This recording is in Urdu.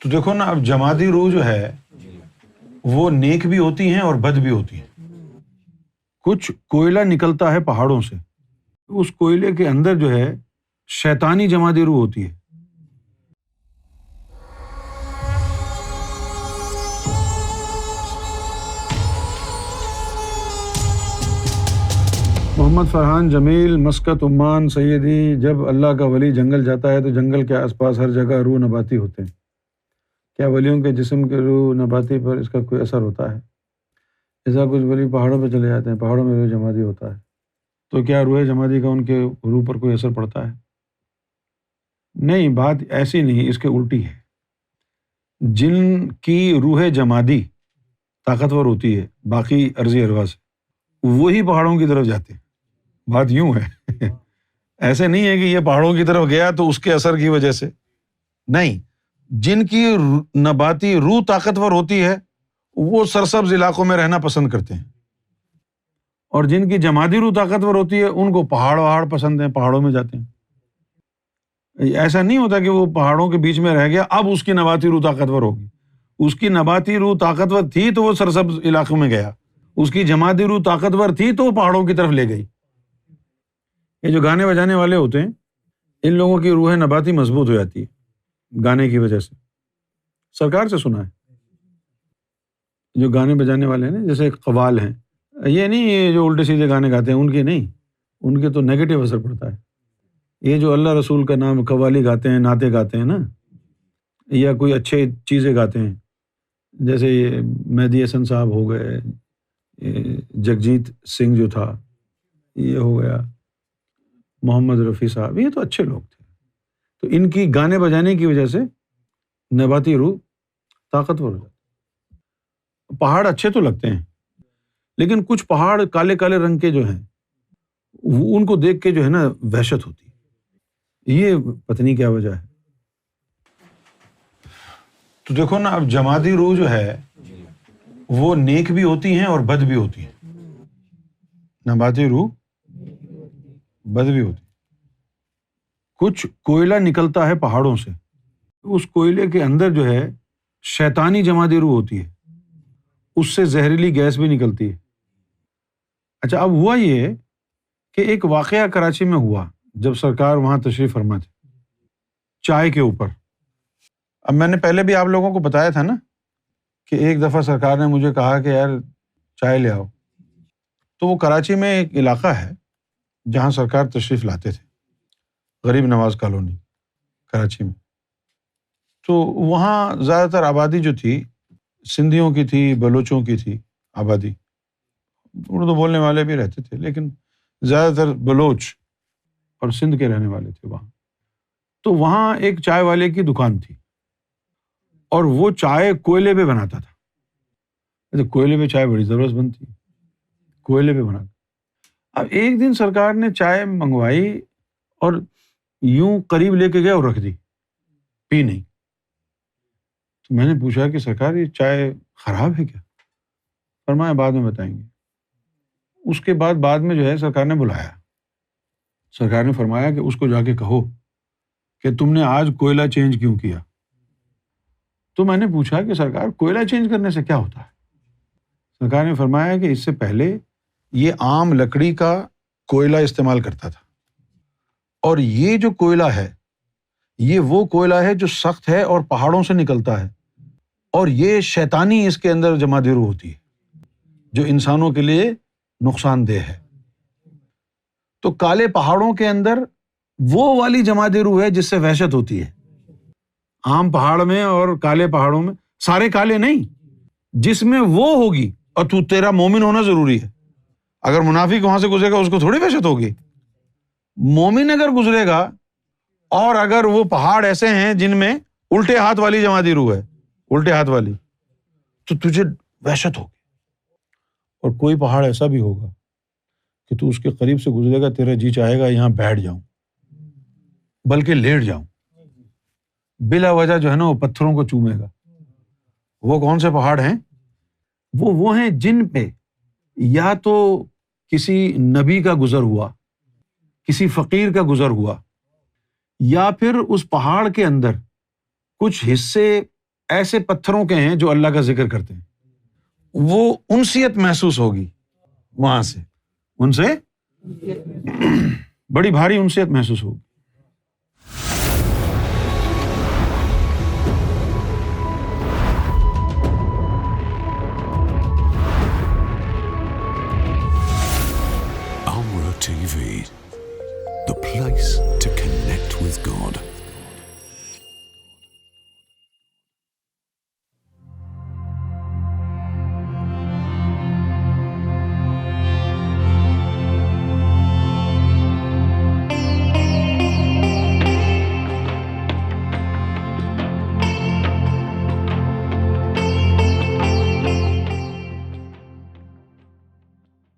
تو دیکھو نا، اب جمادی روح جو ہے وہ نیک بھی ہوتی ہیں اور بد بھی ہوتی ہیں۔ کچھ کوئلہ نکلتا ہے پہاڑوں سے، اس کوئلے کے اندر جو ہے شیطانی جمادی روح ہوتی ہے۔ محمد فرحان جمیل، مسقط عمان۔ سیدی، جب اللہ کا ولی جنگل جاتا ہے تو جنگل کے آس پاس ہر جگہ روح نباتی ہوتے ہیں، کیا ولیوں کے جسم کے روح نباتی پر اس کا کوئی اثر ہوتا ہے؟ ایسا کچھ ولی پہاڑوں پہ چلے جاتے ہیں، پہاڑوں میں روح جمادی ہوتا ہے، تو کیا روح جمادی کا ان کے روح پر کوئی اثر پڑتا ہے؟ نہیں، بات ایسی نہیں، اس کے الٹی ہے۔ جن کی روح جمادی طاقتور ہوتی ہے باقی ارضی ارواح سے، وہی پہاڑوں کی طرف جاتے ہیں۔ بات یوں ہے ایسے نہیں ہے کہ یہ پہاڑوں کی طرف گیا تو اس کے اثر کی وجہ سے، نہیں، جن کی نباتی روح طاقتور ہوتی ہے وہ سرسبز علاقوں میں رہنا پسند کرتے ہیں، اور جن کی جمادی روح طاقتور ہوتی ہے ان کو پہاڑ پسند ہیں، پہاڑوں میں جاتے ہیں۔ ایسا نہیں ہوتا کہ وہ پہاڑوں کے بیچ میں رہ گیا اب اس کی نباتی روح طاقتور ہوگی، اس کی نباتی روح طاقتور تھی تو وہ سرسبز علاقوں میں گیا، اس کی جمادی روح طاقتور تھی تو وہ پہاڑوں کی طرف لے گئی۔ یہ جو گانے بجانے والے ہوتے ہیں ان لوگوں کی روح نباتی مضبوط ہو جاتی ہے گانے کی وجہ سے، سرکار سے سنا ہے۔ جو گانے بجانے والے ہیں نا، جیسے قوال ہیں، یہ نہیں یہ جو الٹے سیدھے گانے گاتے ہیں، ان کے نہیں، ان کے تو نیگیٹو اثر پڑتا ہے۔ یہ جو اللہ رسول کا نام قوالی گاتے ہیں، نعتیں گاتے ہیں نا، یا کوئی اچھے چیزیں گاتے ہیں، جیسے یہ مہدی حسن صاحب ہو گئے، جگجیت سنگھ جو تھا یہ ہو گیا، محمد رفیع صاحب، یہ تو اچھے لوگ تھے، تو ان کی گانے بجانے کی وجہ سے نباتی روح طاقتور ہو جاتی۔ پہاڑ اچھے تو لگتے ہیں، لیکن کچھ پہاڑ کالے کالے رنگ کے جو ہیں ان کو دیکھ کے جو ہے نا وحشت ہوتی ہے، یہ پتہ نہیں کیا وجہ ہے۔ تو دیکھو نا، اب جمادی روح جو ہے وہ نیک بھی ہوتی ہیں اور بد بھی ہوتی ہیں، نباتی روح بد بھی ہوتی ہے۔ کچھ کوئلہ نکلتا ہے پہاڑوں سے، اس کوئلے کے اندر جو ہے شیطانی جمادی روح ہوتی ہے، اس سے زہریلی گیس بھی نکلتی ہے۔ اچھا، اب ہوا یہ کہ ایک واقعہ کراچی میں ہوا جب سرکار وہاں تشریف فرما تھے، چائے کے اوپر۔ اب میں نے پہلے بھی آپ لوگوں کو بتایا تھا نا کہ ایک دفعہ سرکار نے مجھے کہا کہ یار چائے لے آؤ، تو وہ کراچی میں ایک علاقہ ہے جہاں سرکار تشریف لاتے تھے، غریب نواز کالونی کراچی میں۔ تو وہاں زیادہ تر آبادی جو تھی سندھیوں کی تھی، بلوچوں کی تھی آبادی، اردو بولنے والے بھی رہتے تھے لیکن زیادہ تر بلوچ اور سندھ کے رہنے والے تھے وہاں۔ تو وہاں ایک چائے والے کی دکان تھی اور وہ چائے کوئلے پہ بناتا تھا۔ کوئلے پہ چائے بڑی زبردست بنتی ہے، کوئلے پہ بناتا۔ اب ایک دن سرکار نے چائے منگوائی اور یوں قریب لے کے گئے اور رکھ دی، پی نہیں۔ تو میں نے پوچھا کہ سرکار یہ چائے خراب ہے کیا؟ فرمایا بعد میں بتائیں گے۔ اس کے بعد میں جو ہے سرکار نے بلایا، سرکار نے فرمایا کہ اس کو جا کے کہو کہ تم نے آج کوئلہ چینج کیوں کیا؟ تو میں نے پوچھا کہ سرکار کوئلہ چینج کرنے سے کیا ہوتا ہے؟ سرکار نے فرمایا کہ اس سے پہلے یہ عام لکڑی کا کوئلہ استعمال کرتا تھا، اور یہ جو کوئلہ ہے یہ وہ کوئلہ ہے جو سخت ہے اور پہاڑوں سے نکلتا ہے، اور یہ شیطانی اس کے اندر جمادی روح ہوتی ہے جو انسانوں کے لیے نقصان دہ ہے۔ تو کالے پہاڑوں کے اندر وہ والی جمادی روح ہے جس سے وحشت ہوتی ہے۔ عام پہاڑ میں اور کالے پہاڑوں میں، سارے کالے نہیں، جس میں وہ ہوگی، اور تو تیرا مومن ہونا ضروری ہے۔ اگر منافق وہاں سے گزرے گا اس کو تھوڑی وحشت ہوگی۔ مومن اگر گزرے گا، اور اگر وہ پہاڑ ایسے ہیں جن میں الٹے ہاتھ والی جمادی روح ہے، الٹے ہاتھ والی، تو تجھے وحشت ہوگی۔ اور کوئی پہاڑ ایسا بھی ہوگا کہ تو اس کے قریب سے گزرے گا تیرا جی چاہے گا یہاں بیٹھ جاؤں بلکہ لیٹ جاؤں، بلا وجہ جو ہے نا وہ پتھروں کو چومے گا۔ وہ کون سے پہاڑ ہیں؟ وہ ہیں جن پہ یا تو کسی نبی کا گزر ہوا، کسی فقیر کا گزر ہوا، یا پھر اس پہاڑ کے اندر کچھ حصے ایسے پتھروں کے ہیں جو اللہ کا ذکر کرتے ہیں، وہ انسیت محسوس ہوگی وہاں سے، ان سے بڑی بھاری انسیت محسوس ہوگی. Amra TV, the place to connect with God.